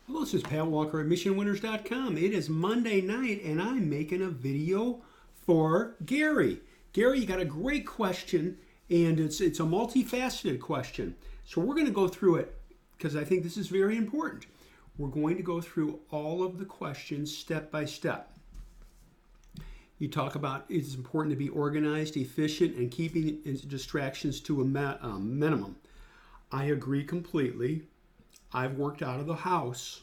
Hello, this is Pat Walker at MissionWinners.com. It is Monday night and I'm making a video for Gary. Gary, you got a great question and it's a multifaceted question. So we're going to go through it because I think this is very important. We're going to go through all of the questions step by step. You talk about it's important to be organized, efficient, and keeping distractions to a minimum. I agree completely. I've worked out of the house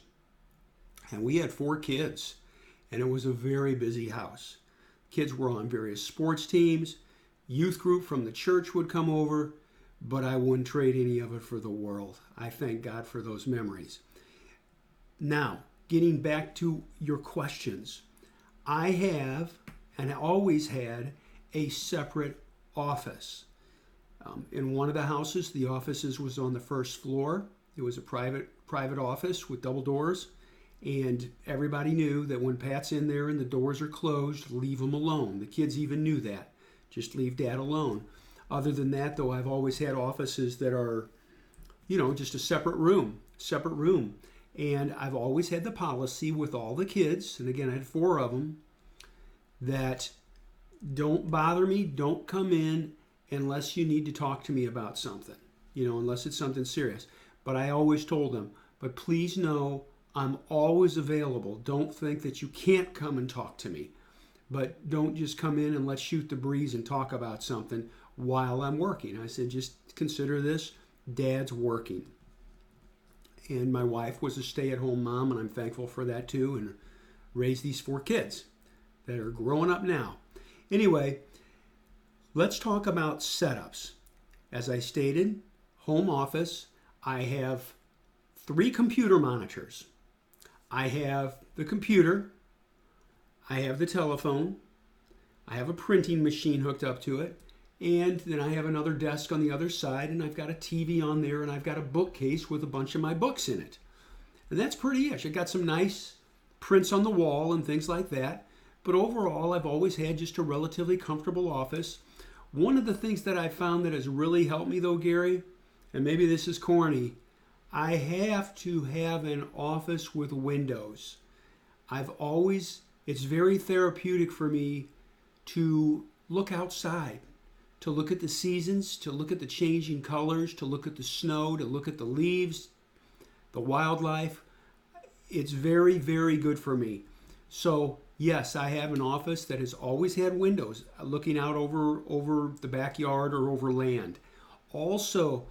and we had 4 kids and it was a very busy house. Kids were on various sports teams, youth group from the church would come over, but I wouldn't trade any of it for the world. I thank God for those memories. Now, getting back to your questions, I have and I always had a separate office. In one of the houses, the offices was on the first floor. It was a private office with double doors, and everybody knew that when Pat's in there and the doors are closed, leave him alone. The kids even knew that. Just leave Dad alone. Other than that, though, I've always had offices that are, just a separate room. And I've always had the policy with all the kids, and again, I had 4 of them, that don't bother me, don't come in unless you need to talk to me about something, unless it's something serious. But I always told them, but please know I'm always available. Don't think that you can't come and talk to me. But don't just come in and let's shoot the breeze and talk about something while I'm working. I said, just consider this, Dad's working. And my wife was a stay-at-home mom, and I'm thankful for that too, and raised these 4 kids that are growing up now. Anyway, let's talk about setups. As I stated, home office, I have 3 computer monitors. I have the computer, I have the telephone, I have a printing machine hooked up to it, and then I have another desk on the other side, and I've got a TV on there, and I've got a bookcase with a bunch of my books in it. And that's pretty-ish. I got some nice prints on the wall and things like that, but overall I've always had just a relatively comfortable office. One of the things that I found that has really helped me though, Gary, and maybe this is corny, I have to have an office with windows. It's very therapeutic for me to look outside, to look at the seasons, to look at the changing colors, to look at the snow, to look at the leaves, the wildlife. It's very, very good for me. So yes, I have an office that has always had windows looking out over the backyard or over land. Also,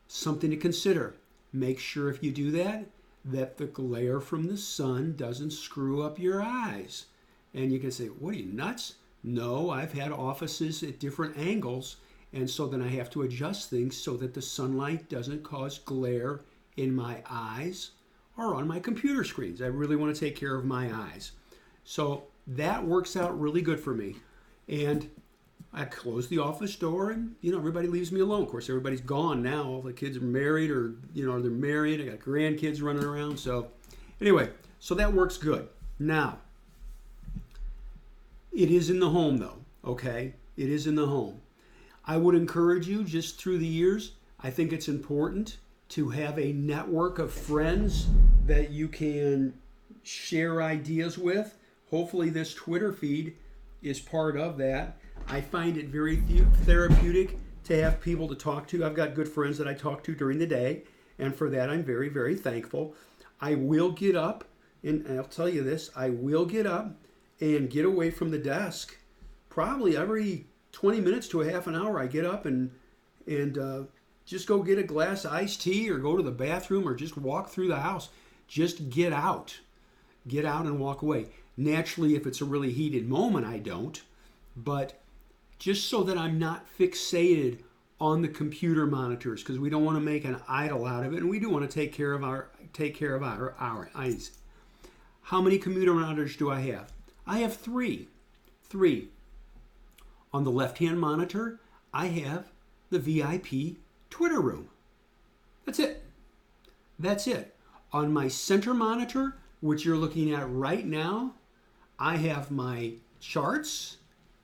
something to consider. Make sure if you do that the glare from the sun doesn't screw up your eyes. And you can say, what are you, nuts? No, I've had offices at different angles, and so then I have to adjust things so that the sunlight doesn't cause glare in my eyes or on my computer screens. I really want to take care of my eyes. So that works out really good for me. And I close the office door and, everybody leaves me alone. Of course, everybody's gone now. All the kids are married or, they're married. I got grandkids running around. So anyway, so that works good. Now, it is in the home though, okay? It is in the home. I would encourage you just through the years, I think it's important to have a network of friends that you can share ideas with. Hopefully this Twitter feed is part of that. I find it very therapeutic to have people to talk to. I've got good friends that I talk to during the day, and for that I'm very, very thankful. I will get up, and I'll tell you this, I will get up and get away from the desk. Probably every 20 minutes to a half an hour I get up and just go get a glass of iced tea or go to the bathroom or just walk through the house. Just get out. Get out and walk away. Naturally, if it's a really heated moment, I don't. But just so that I'm not fixated on the computer monitors, because we don't want to make an idol out of it, and we do want to take care of our eyes. How many computer monitors do I have? I have 3. 3. On the left-hand monitor, I have the VIP Twitter room. That's it. That's it. On my center monitor, which you're looking at right now, I have my charts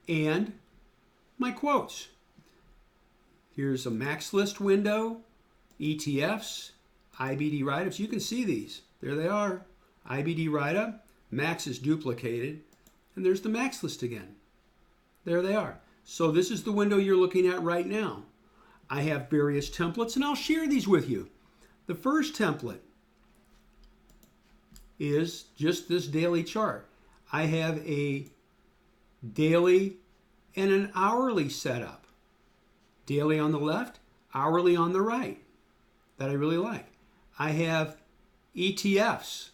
and my quotes. Here's a max list window, ETFs. IBD write-ups. You can see these. There they are. IBD write-up. Max is duplicated. And there's the max list again. There they are. So this is the window you're looking at right now. I have various templates, and I'll share these with you. The first template is just this daily chart. I have a daily and an hourly setup. Daily on the left, hourly on the right. That I really like. I have ETFs.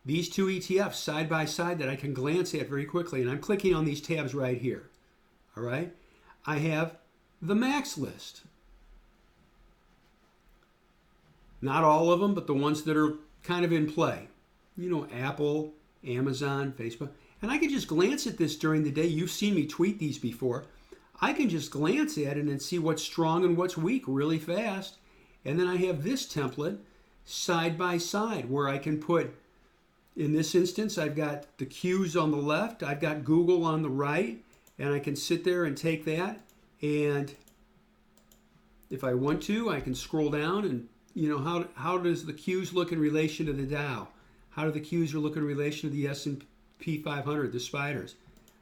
These two ETFs side by side that I can glance at very quickly, and I'm clicking on these tabs right here. All right? I have the max list. Not all of them, but the ones that are kind of in play. You know, Apple, Amazon, Facebook. And I can just glance at this during the day. You've seen me tweet these before. I can just glance at it and see what's strong and what's weak really fast. And then I have this template side by side where I can put, in this instance, I've got the Qs on the left, I've got Google on the right, and I can sit there and take that, and if I want to, I can scroll down and, you know, how does the Qs look in relation to the Dow? How do the Qs look in relation to the S&P 500, the spiders?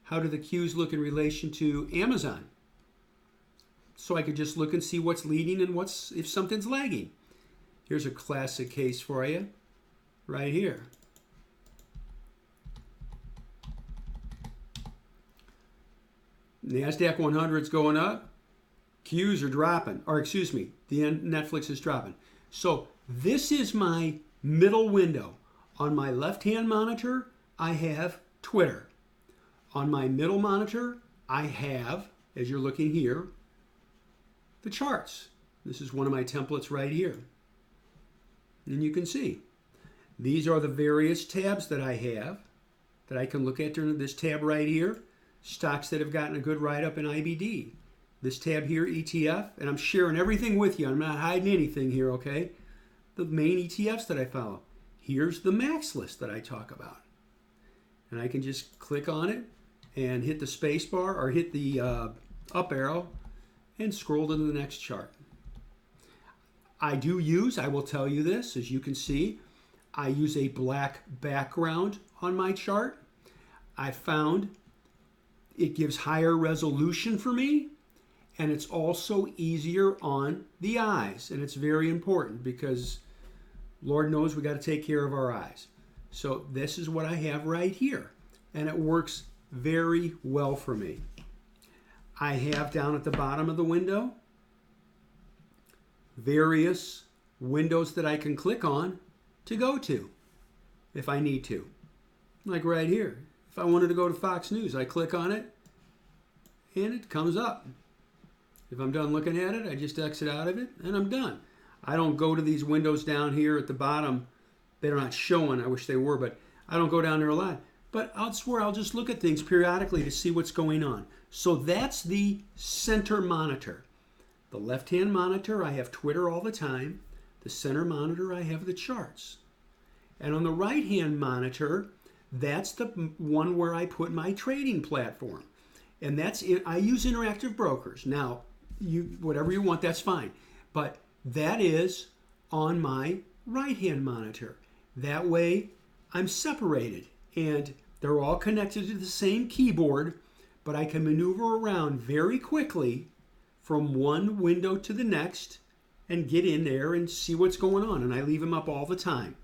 How do the Qs look in relation to Amazon? So I could just look and see what's leading and if something's lagging. Here's a classic case for you right here. NASDAQ 100's going up. Qs are dropping. Or excuse me, the Netflix is dropping. So this is my middle window. On my left-hand monitor, I have Twitter. On my middle monitor, I have, as you're looking here, the charts. This is one of my templates right here. And you can see, these are the various tabs that I have that I can look at during this tab right here. Stocks that have gotten a good write-up in IBD. This tab here, ETF, and I'm sharing everything with you. I'm not hiding anything here, okay? The main ETFs that I follow. Here's the max list that I talk about. And I can just click on it and hit the space bar or hit the up arrow and scroll to the next chart. I will tell you this, as you can see, I use a black background on my chart. I found it gives higher resolution for me, and it's also easier on the eyes. And it's very important because Lord knows we got to take care of our eyes. So this is what I have right here, and it works very well for me. I have down at the bottom of the window various windows that I can click on to go to if I need to. Like right here. If I wanted to go to Fox News, I click on it and it comes up. If I'm done looking at it, I just exit out of it and I'm done. I don't go to these windows down here at the bottom. They're not showing. I wish they were, but I don't go down there a lot. But I'll swear I'll just look at things periodically to see what's going on. So that's the center monitor. The left-hand monitor, I have Twitter all the time. The center monitor, I have the charts. And on the right-hand monitor, that's the one where I put my trading platform. And that's it. I use Interactive Brokers. Now, whatever you want, that's fine. But that is on my right-hand monitor. That way, I'm separated. And they're all connected to the same keyboard, but I can maneuver around very quickly from one window to the next and get in there and see what's going on. And I leave them up all the time,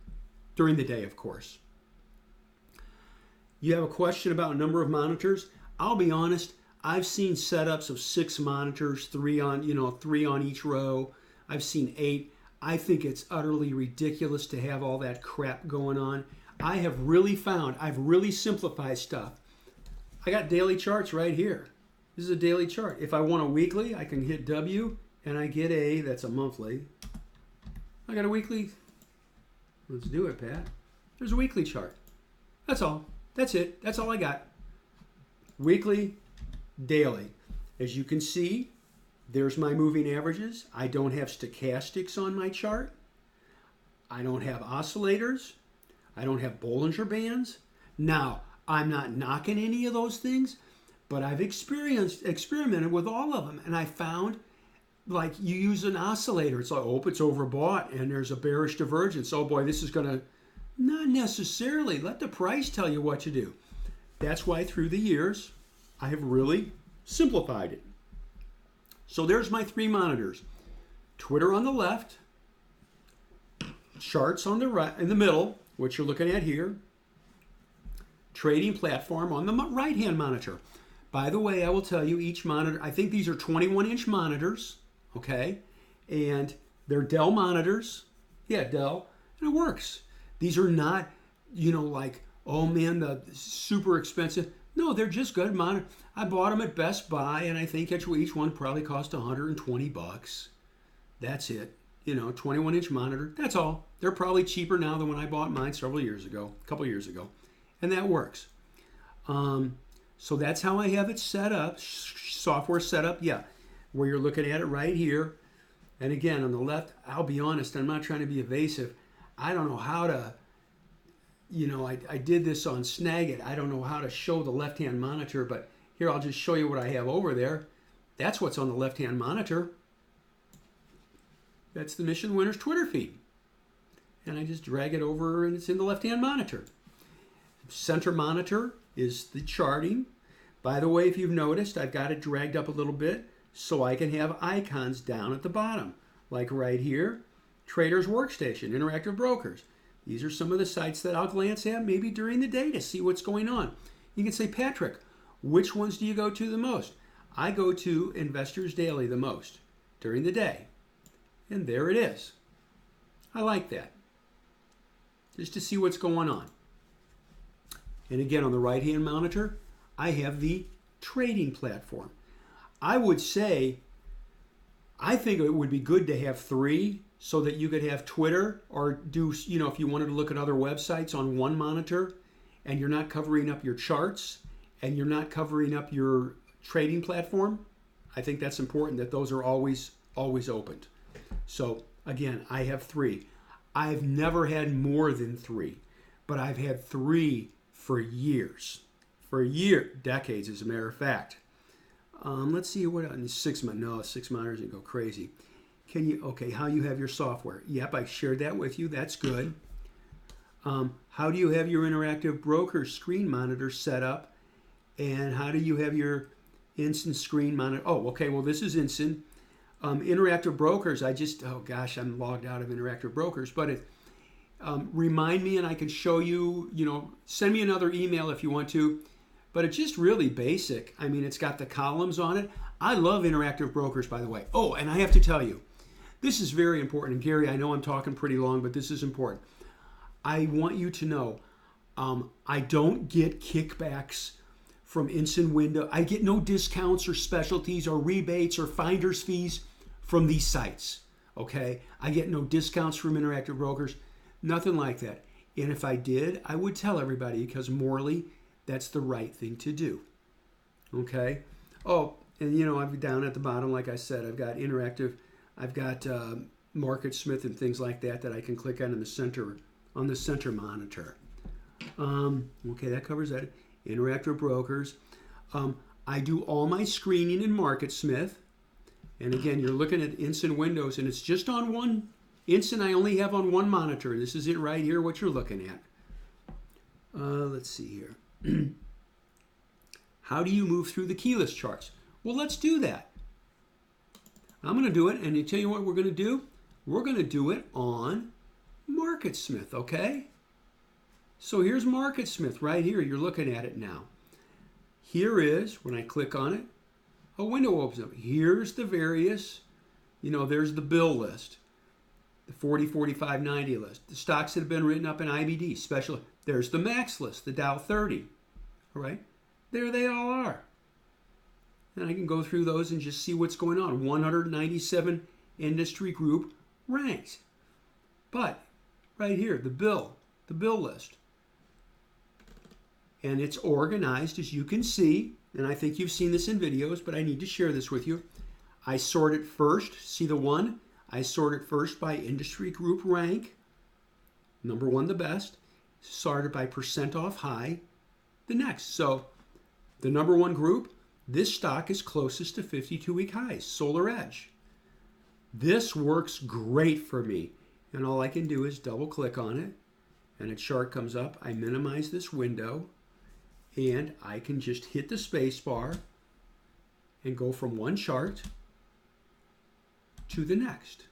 during the day, of course. You have a question about number of monitors? I'll be honest, I've seen setups of 6 monitors, 3 on each row. I've seen 8. I think it's utterly ridiculous to have all that crap going on. I've really simplified stuff. I got daily charts right here. This is a daily chart. If I want a weekly, I can hit W and I get that's a monthly. I got a weekly. Let's do it, Pat. There's a weekly chart. That's all. That's it. That's all I got. Weekly, daily. As you can see, there's my moving averages. I don't have stochastics on my chart. I don't have oscillators. I don't have Bollinger Bands. Now, I'm not knocking any of those things, but I've experimented with all of them, and I found like you use an oscillator. It's like, oh, it's overbought and there's a bearish divergence. Oh boy, this is going to, not necessarily. Let the price tell you what to do. That's why through the years, I have really simplified it. So there's my 3 monitors. Twitter on the left, charts on the right, in the middle, what you're looking at here, trading platform on the right-hand monitor. By the way, I will tell you each monitor, I think these are 21-inch monitors, okay? And they're Dell monitors. Yeah, Dell. And it works. These are not, like, oh man, the super expensive. No, they're just good monitors. I bought them at Best Buy, and I think each one probably cost $120. That's it. 21-inch monitor. That's all. They're probably cheaper now than when I bought mine several years ago, a couple years ago. And that works. So that's how I have it set up, software set up, yeah, where you're looking at it right here. And again, on the left, I'll be honest, I'm not trying to be evasive. I don't know how to, I did this on Snagit. I don't know how to show the left-hand monitor, but here I'll just show you what I have over there. That's what's on the left-hand monitor. That's the Mission Winners Twitter feed. And I just drag it over and it's in the left-hand monitor. Center monitor is the charting. By the way, if you've noticed, I've got it dragged up a little bit so I can have icons down at the bottom. Like right here, Traders Workstation, Interactive Brokers. These are some of the sites that I'll glance at maybe during the day to see what's going on. You can say, Patrick, which ones do you go to the most? I go to Investors Daily the most during the day. And there it is. I like that. Just to see what's going on. And again, on the right-hand monitor, I have the trading platform. I would say, I think it would be good to have 3 so that you could have Twitter or do, if you wanted to look at other websites on one monitor and you're not covering up your charts and you're not covering up your trading platform. I think that's important that those are always opened. So again, I have 3. I've never had more than 3, but I've had 3 for years. Decades as a matter of fact. Let's see what on 6 months. No, 6 monitors and go crazy. How you have your software? Yep, I shared that with you. That's good. How do you have your interactive broker screen monitor set up? And how do you have your Ensign screen monitor? Oh, okay. Well, this is Ensign. Interactive brokers. I'm logged out of interactive brokers, but remind me and I can show you, send me another email if you want to, but it's just really basic. I mean, it's got the columns on it. I love interactive brokers, by the way. Oh, and I have to tell you, this is very important. And Gary, I know I'm talking pretty long, but this is important. I want you to know, I don't get kickbacks from Ensign Window. I get no discounts or specialties or rebates or finder's fees from these sites, okay? I get no discounts from interactive brokers, nothing like that. And if I did, I would tell everybody because morally, that's the right thing to do, okay? Oh, and I'm down at the bottom, like I said, I've got interactive, I've got MarketSmith and things like that I can click on in the center, on the center monitor. Okay, that covers that. Interactive brokers. I do all my screening in MarketSmith. And again, you're looking at Ensign Windows, and it's just on one. Ensign I only have on one monitor. This is it right here, what you're looking at. Let's see here. How do you move through the keyless charts? Well, let's do that. I'm going to do it, and I tell you what we're going to do. We're going to do it on MarketSmith, okay? So here's MarketSmith right here. You're looking at it now. Here is, when I click on it, a window opens up. Here's the various, there's the bill list, the 40, 45, 90 list, the stocks that have been written up in IBD, special. There's the max list, the Dow 30, all right? There they all are. And I can go through those and just see what's going on. 197 industry group ranks. But right here, the bill list. And it's organized, as you can see, and I think you've seen this in videos, but I need to share this with you. I sort it first. See the one? I sort it first by industry group rank. Number 1, the best. Sorted by percent off high, the next. So the number 1 group, this stock is closest to 52-week highs, Solar Edge. This works great for me. And all I can do is double click on it and a chart comes up. I minimize this window and I can just hit the space bar and go from one chart to the next.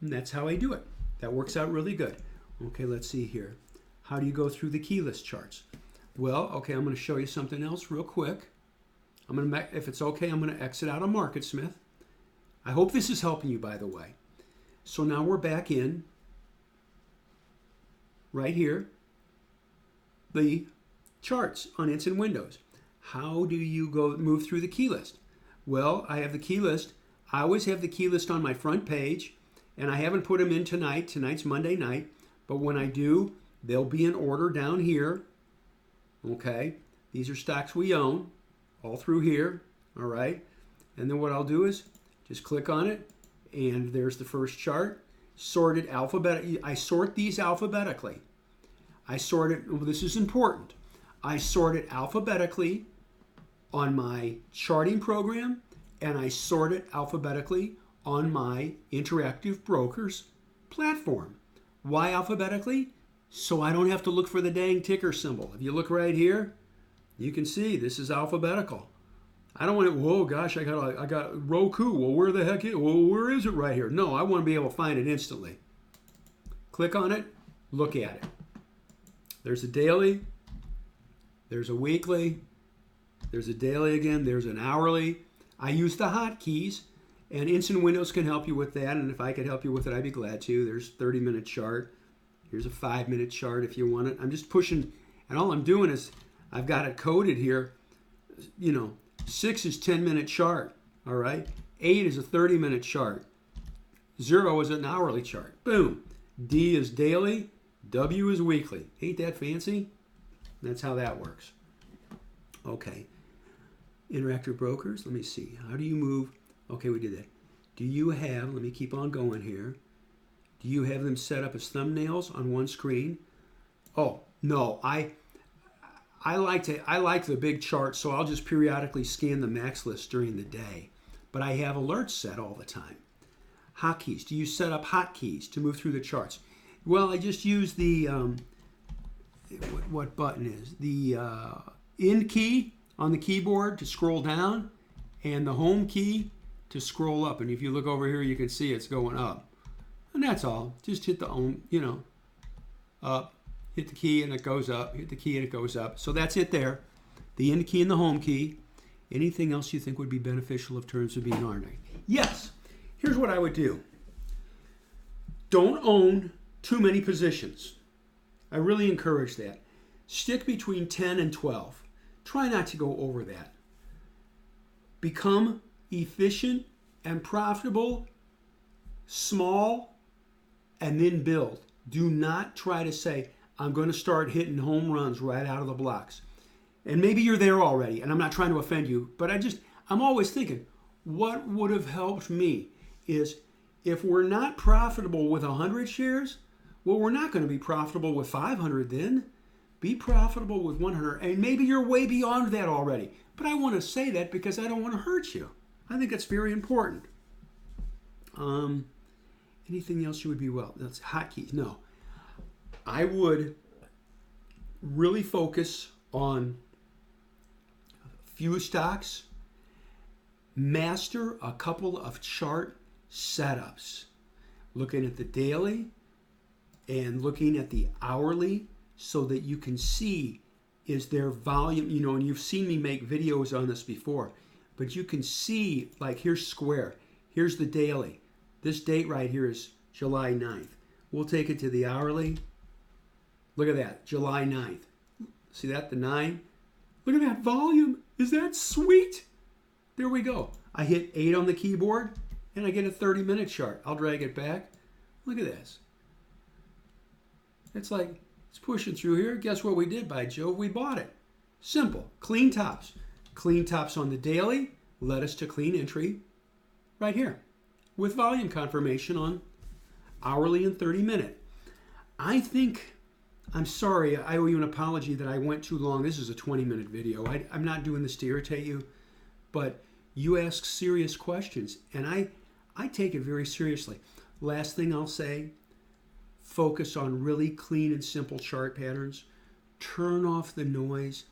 And that's how I do it. That works out really good. Okay, let's see here. How do you go through the keyless charts? Well, okay, I'm going to show you something else real quick. If it's okay, I'm going to exit out of MarketSmith. I hope this is helping you, by the way. So now we're back in right here, the charts on Ensign Windows. How do you move through the key list? Well, I have the key list. I always have the key list on my front page, and I haven't put them in tonight. Tonight's Monday night, but when I do, they'll be in order down here. Okay, these are stocks we own, all through here. All right, and then what I'll do is just click on it, and there's the first chart, sorted alphabetically. I sort these alphabetically. I sort it, well, this is important. I sort it alphabetically on my charting program, and I sort it alphabetically on my Interactive Brokers platform. Why alphabetically? So I don't have to look for the dang ticker symbol. If you look right here, you can see this is alphabetical. I don't want it, whoa, gosh, I got Roku. Well, where the heck is it? Well, where is it right here? No, I want to be able to find it instantly. Click on it, look at it. There's a daily, there's a weekly, there's a daily again, there's an hourly. I use the hotkeys, and Ensign Windows can help you with that, and if I could help you with it, I'd be glad to. There's a 30-minute chart. Here's a 5-minute chart if you want it. I'm just pushing, and all I'm doing is I've got it coded here. 6 is 10-minute chart, all right? 8 is a 30-minute chart. 0 is an hourly chart. Boom. D is daily. W is weekly. Ain't that fancy? That's how that works. Okay. Interactive Brokers. Let me see. How do you move? Okay, we did that. Do you have, let me keep on going here. Do you have them set up as thumbnails on one screen? Oh, no. I like the big chart, so I'll just periodically scan the max list during the day. But I have alerts set all the time. Hotkeys. Do you set up hotkeys to move through the charts? Well, I just use the, what button is? The in key on the keyboard to scroll down, and the home key to scroll up. And if you look over here, you can see it's going up. And that's all. Just hit the up. Hit the key and it goes up. Hit the key and it goes up. So that's it there. The in key and the home key. Anything else you think would be beneficial in terms of being armed? Yes. Here's what I would do. Don't own too many positions. I really encourage that. Stick between 10 and 12. Try not to go over that. Become efficient and profitable, small, and then build. Do not try to say, I'm going to start hitting home runs right out of the blocks. And maybe you're there already, and I'm not trying to offend you, but I'm always thinking, what would have helped me is if we're not profitable with 100 shares, well, we're not going to be profitable with 500 then. Be profitable with 100, and maybe you're way beyond that already. But I want to say that because I don't want to hurt you. I think that's very important. Anything else you would be that's hotkeys. No. I would really focus on a few stocks, master a couple of chart setups, looking at the daily and looking at the hourly so that you can see is there volume, and you've seen me make videos on this before, but you can see, like here's Square, here's the daily. This date right here is July 9th. We'll take it to the hourly. Look at that, July 9th. See that, the 9? Look at that volume. Is that sweet? There we go. I hit 8 on the keyboard, and I get a 30-minute chart. I'll drag it back. Look at this. It's like, it's pushing through here. Guess what we did, by Jove? We bought it. Simple. Clean tops. Clean tops on the daily led us to clean entry right here with volume confirmation on hourly and 30-minute. I'm sorry, I owe you an apology that I went too long. This is a 20-minute video. I'm not doing this to irritate you, but You ask serious questions, and I take it very seriously. Last thing I'll say, focus on really clean and simple chart patterns. Turn off the noise.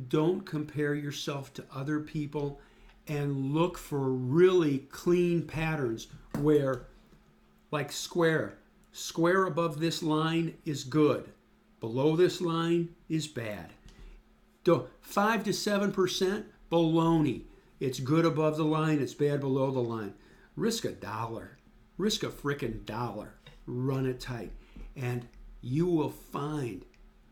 Don't compare yourself to other people, and look for really clean patterns where, like square above this line is good. Below this line is bad. 5 to 7%, baloney. It's good above the line, it's bad below the line. Risk $1. Risk a frickin' dollar. Run it tight. And you will find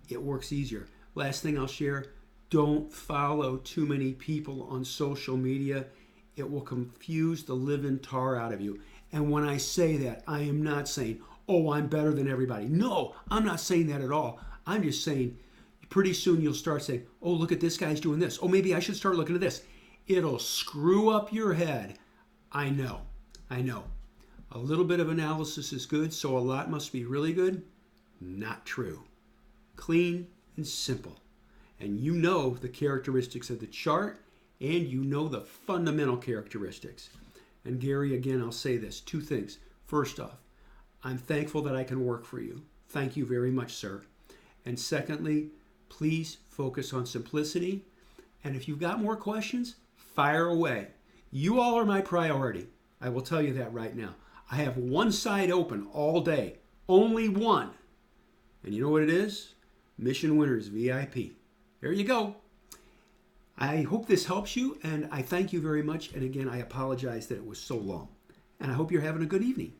it works easier. Last thing I'll share, don't follow too many people on social media. It will confuse the living tar out of you. And when I say that, I am not saying, oh, I'm better than everybody. No, I'm not saying that at all. I'm just saying pretty soon you'll start saying, oh, look at this guy's doing this. Oh, maybe I should start looking at this. It'll screw up your head. I know. A little bit of analysis is good, so a lot must be really good. Not true. Clean and simple. And you know the characteristics of the chart, and you know the fundamental characteristics. And Gary, again, I'll say this, 2 things. First off, I'm thankful that I can work for you. Thank you very much, sir. And secondly, please focus on simplicity. And if you've got more questions, fire away. You all are my priority. I will tell you that right now. I have one side open all day, only one. And you know what it is? Mission Winners VIP. There you go. I hope this helps you, and I thank you very much. And again, I apologize that it was so long. And I hope you're having a good evening.